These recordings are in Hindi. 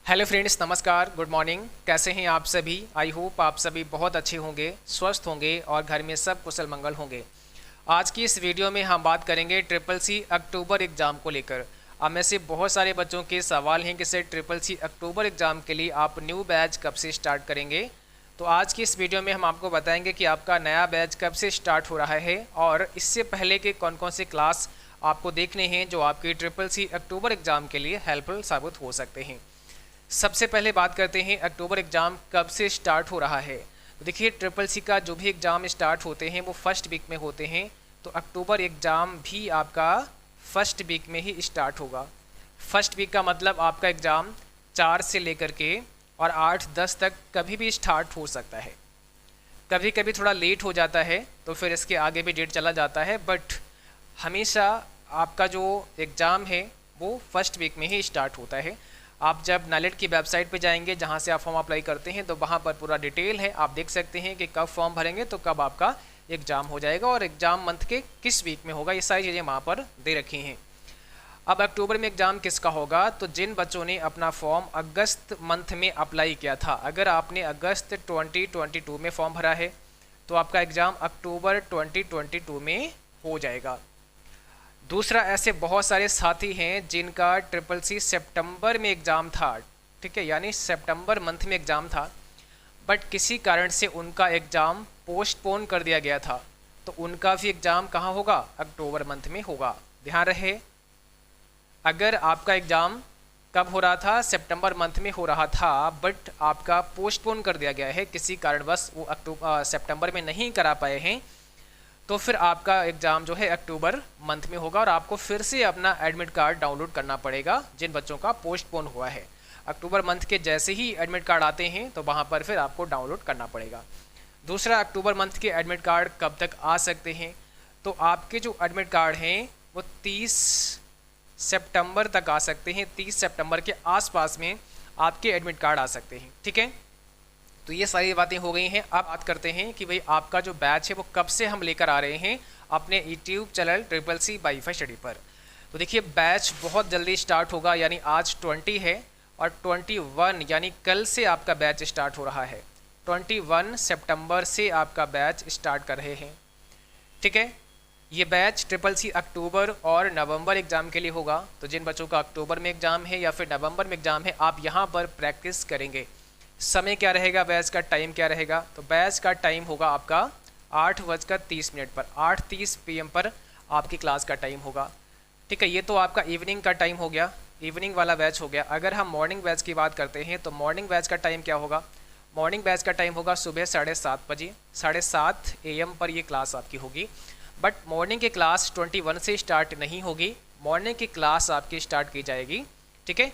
हेलो फ्रेंड्स, नमस्कार, गुड मॉर्निंग। कैसे हैं आप सभी? आई होप आप सभी बहुत अच्छे होंगे, स्वस्थ होंगे और घर में सब कुशल मंगल होंगे। आज की इस वीडियो में हम बात करेंगे ट्रिपल सी अक्टूबर एग्ज़ाम को लेकर। अब में से बहुत सारे बच्चों के सवाल हैं कि सर ट्रिपल सी अक्टूबर एग्ज़ाम के लिए आप न्यू बैच कब से स्टार्ट करेंगे। तो आज की इस वीडियो में हम आपको बताएंगे कि आपका नया बैच कब से स्टार्ट हो रहा है और इससे पहले के कौन कौन से क्लास आपको देखने हैं जो आपकी ट्रिपल सी अक्टूबर एग्ज़ाम के लिए हेल्पफुल साबित हो सकते हैं। सबसे पहले बात करते हैं अक्टूबर एग्ज़ाम कब से स्टार्ट हो रहा है। तो देखिए, ट्रिपल सी का जो भी एग्ज़ाम स्टार्ट होते हैं वो फर्स्ट वीक में होते हैं, तो अक्टूबर एग्ज़ाम भी आपका फर्स्ट वीक में ही स्टार्ट होगा। फर्स्ट वीक का मतलब आपका एग्ज़ाम 4 से लेकर के और 8-10 तक कभी भी स्टार्ट हो सकता है। कभी कभी थोड़ा लेट हो जाता है तो फिर इसके आगे भी डेट चला जाता है, बट हमेशा आपका जो एग्ज़ाम है वो फर्स्ट वीक में ही स्टार्ट होता है। आप जब नालेट की वेबसाइट पे जाएंगे जहाँ से आप फॉर्म अप्लाई करते हैं तो वहाँ पर पूरा डिटेल है, आप देख सकते हैं कि कब फॉर्म भरेंगे तो कब आपका एग्ज़ाम हो जाएगा और एग्ज़ाम मंथ के किस वीक में होगा, ये सारी चीज़ें वहाँ पर दे रखी हैं। अब अक्टूबर में एग्ज़ाम किसका होगा? तो जिन बच्चों ने अपना फॉर्म अगस्त मंथ में अप्लाई किया था, अगर आपने अगस्त 2022 में फॉर्म भरा है तो आपका एग्ज़ाम अक्टूबर 2022 में हो जाएगा। दूसरा, ऐसे बहुत सारे साथी हैं जिनका ट्रिपल सी सितंबर में एग्ज़ाम था, ठीक है, यानी सितंबर मंथ में एग्ज़ाम था, बट किसी कारण से उनका एग्ज़ाम पोस्टपोन कर दिया गया था, तो उनका भी एग्ज़ाम कहाँ होगा? अक्टूबर मंथ में होगा। ध्यान रहे, अगर आपका एग्ज़ाम कब हो रहा था? सितंबर मंथ में हो रहा था, बट आपका पोस्टपोन कर दिया गया है, किसी कारणवश वो सितंबर में नहीं करा पाए हैं, तो फिर आपका एग्ज़ाम जो है अक्टूबर मंथ में होगा और आपको फिर से अपना एडमिट कार्ड डाउनलोड करना पड़ेगा जिन बच्चों का पोस्टपोन हुआ है। अक्टूबर मंथ के जैसे ही एडमिट कार्ड आते हैं तो वहाँ पर फिर आपको डाउनलोड करना पड़ेगा। दूसरा, अक्टूबर मंथ के एडमिट कार्ड कब तक आ सकते हैं? तो आपके जो एडमिट कार्ड हैं वो 30 सितंबर तक आ सकते हैं। 30 सितंबर के आसपास में आपके एडमिट कार्ड आ सकते हैं, ठीक है। तो ये सारी बातें हो गई हैं। अब बात करते हैं कि भाई आपका जो बैच है वो कब से हम लेकर आ रहे हैं अपने YouTube channel triple C WiFi study पर। तो देखिए, बैच बहुत जल्दी स्टार्ट होगा, यानी आज 20 है और 21 यानी कल से आपका बैच स्टार्ट हो रहा है। 21 सितंबर से आपका बैच स्टार्ट कर रहे हैं, ठीक है। ये बैच ट्रिपल सी अक्टूबर और नवंबर एग्ज़ाम के लिए होगा। तो जिन बच्चों का अक्टूबर में एग्ज़ाम है या फिर नवंबर में एग्ज़ाम है, आप यहाँ पर प्रैक्टिस करेंगे। समय क्या रहेगा, बैच का टाइम क्या रहेगा? तो बैच का टाइम होगा आपका 8:30 पर, 8:30 PM पर आपकी क्लास का टाइम होगा, ठीक है। ये तो आपका इवनिंग का टाइम हो गया, इवनिंग वाला बैच हो गया। अगर हम मॉर्निंग बैच की बात करते हैं तो मॉर्निंग बैच का टाइम क्या होगा? मॉर्निंग बैच का टाइम होगा सुबह 7:30 बजे, 7:30 AM पर ये क्लास आपकी होगी। बट मॉर्निंग की क्लास 21 से स्टार्ट नहीं होगी, मॉर्निंग की क्लास आपकी स्टार्ट की जाएगी, ठीक है।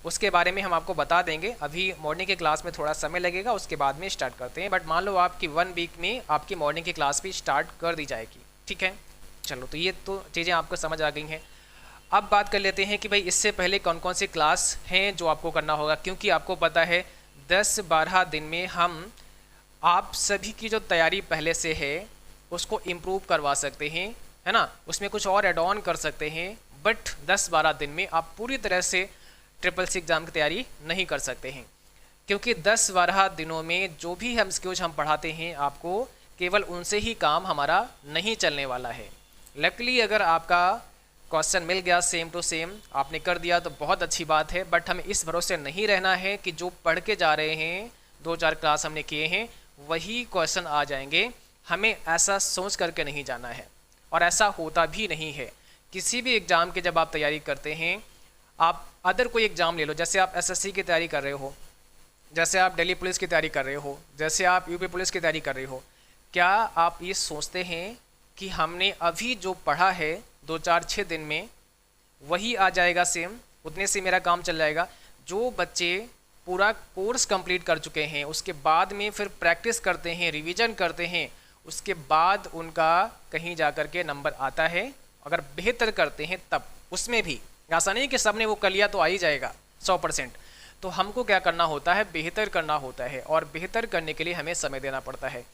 उसके बारे में हम आपको बता देंगे, अभी मॉर्निंग की क्लास में थोड़ा समय लगेगा, उसके बाद में स्टार्ट करते हैं। बट मान लो आपकी 1 वीक में आपकी मॉर्निंग की क्लास भी स्टार्ट कर दी जाएगी, ठीक है। चलो, तो ये तो चीज़ें आपको समझ आ गई हैं। अब बात कर लेते हैं कि भाई इससे पहले कौन कौन सी क्लास हैं जो आपको करना होगा, क्योंकि आपको पता है 10-12 दिन में हम आप सभी की जो तैयारी पहले से है उसको इम्प्रूव करवा सकते हैं, है ना, उसमें कुछ और एड ऑन कर सकते हैं। बट 10-12 दिन में आप पूरी तरह से ट्रिपल सी एग्ज़ाम की तैयारी नहीं कर सकते हैं, क्योंकि 10-12 दिनों में जो भी हम स्किल्स हम पढ़ाते हैं आपको, केवल उनसे ही काम हमारा नहीं चलने वाला है। लकीली अगर आपका क्वेश्चन मिल गया सेम टू सेम, आपने कर दिया तो बहुत अच्छी बात है, बट हमें इस भरोसे नहीं रहना है कि जो पढ़ के जा रहे हैं, 2-4 क्लास हमने किए हैं वही क्वेश्चन आ जाएंगे। हमें ऐसा सोच करके नहीं जाना है और ऐसा होता भी नहीं है। किसी भी एग्ज़ाम के जब आप तैयारी करते हैं, आप अदर कोई एग्ज़ाम ले लो, जैसे आप एसएससी की तैयारी कर रहे हो, जैसे आप दिल्ली पुलिस की तैयारी कर रहे हो, जैसे आप यूपी पुलिस की तैयारी कर रहे हो, क्या आप ये सोचते हैं कि हमने अभी जो पढ़ा है 2-4-6 दिन में वही आ जाएगा सेम, उतने से मेरा काम चल जाएगा? जो बच्चे पूरा कोर्स कंप्लीट कर चुके हैं उसके बाद में फिर प्रैक्टिस करते हैं, रिवीजन करते हैं, उसके बाद उनका कहीं जा कर के नंबर आता है, अगर बेहतर करते हैं तब। उसमें भी ऐसा नहीं कि सबने वो कर लिया तो आ ही जाएगा 100%। तो हमको क्या करना होता है? बेहतर करना होता है, और बेहतर करने के लिए हमें समय देना पड़ता है।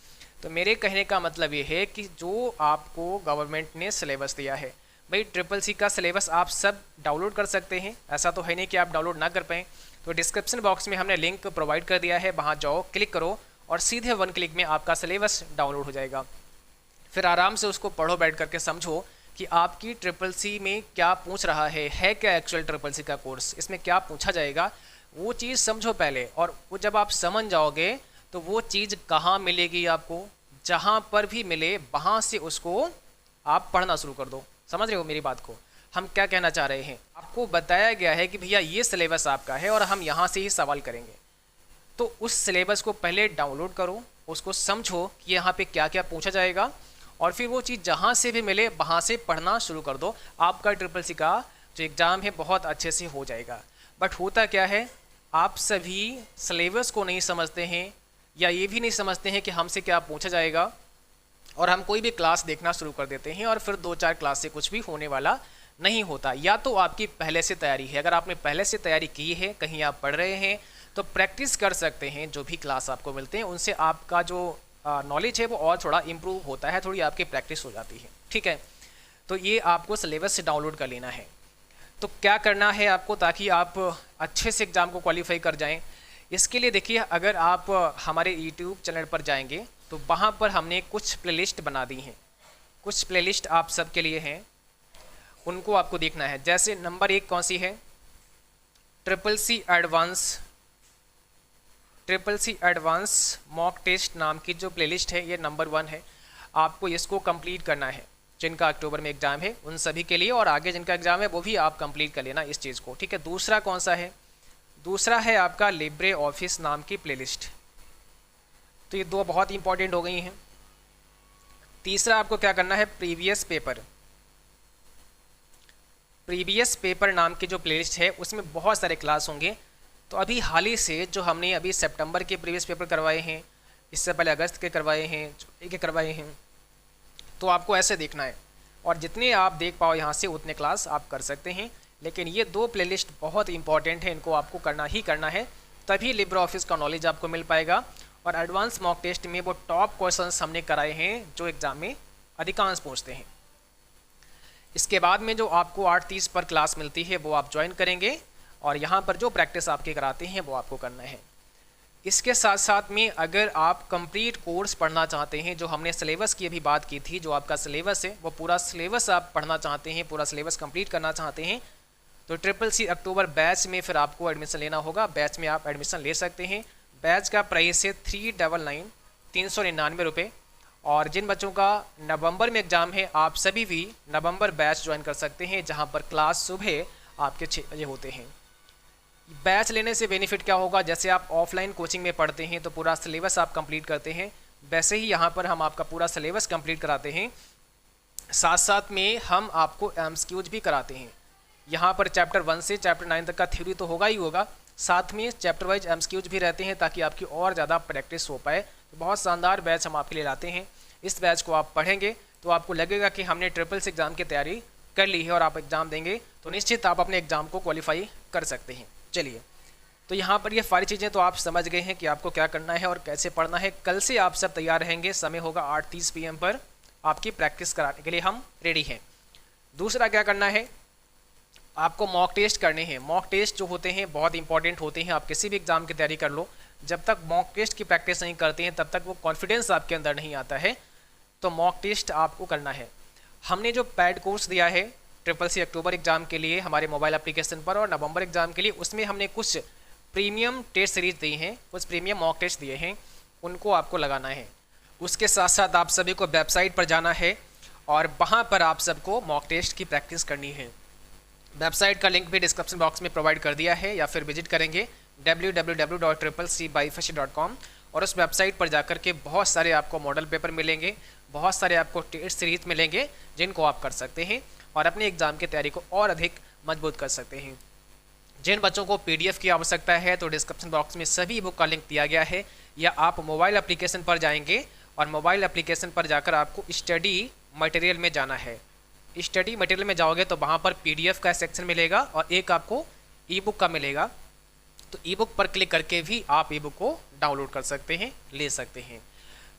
तो मेरे कहने का मतलब ये है कि जो आपको गवर्नमेंट ने सिलेबस दिया है भाई ट्रिपल सी का सिलेबस आप सब डाउनलोड कर सकते हैं, ऐसा तो है नहीं कि आप डाउनलोड ना कर पाएँ। तो डिस्क्रिप्शन बॉक्स में हमने लिंक प्रोवाइड कर दिया है, वहाँ जाओ, क्लिक करो और सीधे 1 क्लिक में आपका सिलेबस डाउनलोड हो जाएगा। फिर आराम से उसको पढ़ो, बैठ करके समझो कि आपकी ट्रिपल सी में क्या पूछ रहा है क्या एक्चुअल ट्रिपल सी का कोर्स, इसमें क्या पूछा जाएगा, वो चीज़ समझो पहले। और वो जब आप समझ जाओगे तो वो चीज़ कहाँ मिलेगी आपको, जहाँ पर भी मिले वहाँ से उसको आप पढ़ना शुरू कर दो। समझ रहे हो मेरी बात को? हम क्या कहना चाह रहे हैं, आपको बताया गया है कि भैया ये सिलेबस आपका है और हम यहाँ से ही सवाल करेंगे, तो उस सिलेबस को पहले डाउनलोड करो, उसको समझो कि यहाँ पे क्या क्या पूछा जाएगा, और फिर वो चीज़ जहाँ से भी मिले वहाँ से पढ़ना शुरू कर दो। आपका ट्रिपल सी का जो एग्ज़ाम है बहुत अच्छे से हो जाएगा। बट होता क्या है, आप सभी सिलेबस को नहीं समझते हैं, या ये भी नहीं समझते हैं कि हमसे क्या पूछा जाएगा, और हम कोई भी क्लास देखना शुरू कर देते हैं और फिर 2-4 क्लास से कुछ भी होने वाला नहीं होता। या तो आपकी पहले से तैयारी है, अगर आपने पहले से तैयारी की है, कहीं आप पढ़ रहे हैं, तो प्रैक्टिस कर सकते हैं। जो भी क्लास आपको मिलते हैं उनसे आपका जो नॉलेज है वो और थोड़ा इम्प्रूव होता है, थोड़ी आपकी प्रैक्टिस हो जाती है। ठीक है, तो ये आपको सिलेबस से डाउनलोड कर लेना है। तो क्या करना है आपको, ताकि आप अच्छे से एग्ज़ाम को क्वालिफाई कर जाएं, इसके लिए देखिए, अगर आप हमारे यूट्यूब चैनल पर जाएंगे तो वहाँ पर हमने कुछ प्लेलिस्ट बना दी हैं। कुछ प्लेलिस्ट आप सबके लिए हैं, उनको आपको देखना है। जैसे नंबर 1 कौन सी है, triple C advance mock test नाम की जो प्लेलिस्ट है, ये नंबर 1 है। आपको इसको कंप्लीट करना है। जिनका अक्टूबर में एग्ज़ाम है उन सभी के लिए, और आगे जिनका एग्ज़ाम है वो भी आप कंप्लीट कर लेना इस चीज़ को। ठीक है, दूसरा कौन सा है, दूसरा है आपका लिब्रे ऑफिस नाम की प्लेलिस्ट। तो ये 2 बहुत इंपॉर्टेंट हो गई हैं। तीसरा आपको क्या करना है, प्रीवियस पेपर नाम की जो प्लेलिस्ट है उसमें बहुत सारे क्लास होंगे। तो अभी हाल ही से जो हमने अभी सितंबर के प्रीवियस पेपर करवाए हैं, इससे पहले अगस्त के करवाए हैं, जुलाई के करवाए हैं, तो आपको ऐसे देखना है, और जितने आप देख पाओ यहाँ से उतने क्लास आप कर सकते हैं। लेकिन ये 2 प्लेलिस्ट बहुत इंपॉर्टेंट है, इनको आपको करना ही करना है, तभी लिब्रे ऑफिस का नॉलेज आपको मिल पाएगा। और एडवांस मॉक टेस्ट में वो टॉप क्वेश्चंस हमने कराए हैं जो एग्ज़ाम में अधिकांश पूछते हैं। इसके बाद में जो आपको 8:30 पर क्लास मिलती है वो आप ज्वाइन करेंगे, और यहाँ पर जो प्रैक्टिस आपके कराते हैं वो आपको करना है। इसके साथ साथ में अगर आप कंप्लीट कोर्स पढ़ना चाहते हैं, जो हमने सिलेबस की अभी बात की थी, जो आपका सिलेबस है वो पूरा सिलेबस आप पढ़ना चाहते हैं, पूरा सिलेबस कंप्लीट करना चाहते हैं, तो ट्रिपल सी अक्टूबर बैच में फिर आपको एडमिशन लेना होगा। बैच में आप एडमिशन ले सकते हैं। बैच का प्राइस है 399 रुपये। और जिन बच्चों का नवंबर में एग्ज़ाम है, आप सभी भी नवंबर बैच ज्वाइन कर सकते हैं, जहां पर क्लास सुबह आपके 6 बजे होते हैं। बैच लेने से बेनिफिट क्या होगा, जैसे आप ऑफलाइन कोचिंग में पढ़ते हैं तो पूरा सिलेबस आप कंप्लीट करते हैं, वैसे ही यहाँ पर हम आपका पूरा सिलेबस कंप्लीट कराते हैं। साथ साथ में हम आपको एमसीक्यूज भी कराते हैं। यहाँ पर चैप्टर 1 से चैप्टर 9 तक का थ्योरी तो होगा ही होगा, साथ में चैप्टर वाइज एमसीक्यूज भी रहते हैं, ताकि आपकी और ज़्यादा प्रैक्टिस हो पाए। तो बहुत शानदार बैच हम आपके लिए लाते हैं। इस बैच को आप पढ़ेंगे तो आपको लगेगा कि हमने ट्रिपल सी एग्ज़ाम की तैयारी कर ली है, और आप एग्ज़ाम देंगे तो निश्चित आप अपने एग्ज़ाम को क्वालिफाई कर सकते हैं। चलिए, तो यहाँ पर ये सारी चीज़ें तो आप समझ गए हैं कि आपको क्या करना है और कैसे पढ़ना है। कल से आप सब तैयार रहेंगे, समय होगा 8:30 PM पर, आपकी प्रैक्टिस कराने के लिए हम रेडी हैं। दूसरा क्या करना है, आपको मॉक टेस्ट करने हैं। मॉक टेस्ट जो होते हैं बहुत इंपॉर्टेंट होते हैं। आप किसी भी एग्ज़ाम की तैयारी कर लो, जब तक मॉक टेस्ट की प्रैक्टिस नहीं करते हैं तब तक वो कॉन्फिडेंस आपके अंदर नहीं आता है। तो मॉक टेस्ट आपको करना है। हमने जो पैड कोर्स दिया है ट्रिपल सी अक्टूबर एग्ज़ाम के लिए हमारे मोबाइल एप्लीकेशन पर, और नवंबर एग्ज़ाम के लिए, उसमें हमने कुछ प्रीमियम टेस्ट सीरीज दी हैं, कुछ प्रीमियम मॉक टेस्ट दिए हैं, उनको आपको लगाना है। उसके साथ साथ आप सभी को वेबसाइट पर जाना है और वहाँ पर आप सबको मॉक टेस्ट की प्रैक्टिस करनी है। वेबसाइट का लिंक भी डिस्क्रिप्शन बॉक्स में प्रोवाइड कर दिया है, या फिर विजिट करेंगे www.triplec.com, और उस वेबसाइट पर जाकर के बहुत सारे आपको मॉडल पेपर मिलेंगे, बहुत सारे आपको टेस्ट सीरीज मिलेंगे, जिनको आप कर सकते हैं और अपने एग्ज़ाम की तैयारी को और अधिक मजबूत कर सकते हैं। जिन बच्चों को PDF की आवश्यकता है तो डिस्क्रिप्शन बॉक्स में सभी बुक का लिंक दिया गया है, या आप मोबाइल एप्लीकेशन पर जाएंगे और मोबाइल एप्लीकेशन पर जाकर आपको स्टडी मटेरियल में जाना है। स्टडी मटेरियल में जाओगे तो वहाँ पर PDF का सेक्शन मिलेगा और एक आपको ई बुक का मिलेगा। तो ई बुक पर क्लिक करके भी आप ई बुक को डाउनलोड कर सकते हैं, ले सकते हैं।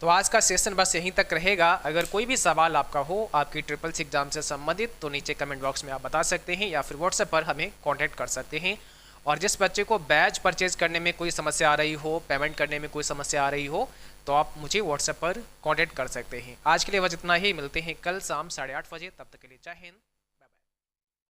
तो आज का सेशन बस यहीं तक रहेगा। अगर कोई भी सवाल आपका हो आपकी ट्रिपल सी एग्जाम से संबंधित तो नीचे कमेंट बॉक्स में आप बता सकते हैं या फिर व्हाट्सएप पर हमें कांटेक्ट कर सकते हैं। और जिस बच्चे को बैच परचेज करने में कोई समस्या आ रही हो, पेमेंट करने में कोई समस्या आ रही हो, तो आप मुझे व्हाट्सएप पर कांटेक्ट कर सकते हैं। आज के लिए बस इतना ही, मिलते हैं कल शाम 8:30 बजे। तब तक के लिए जय हिंद।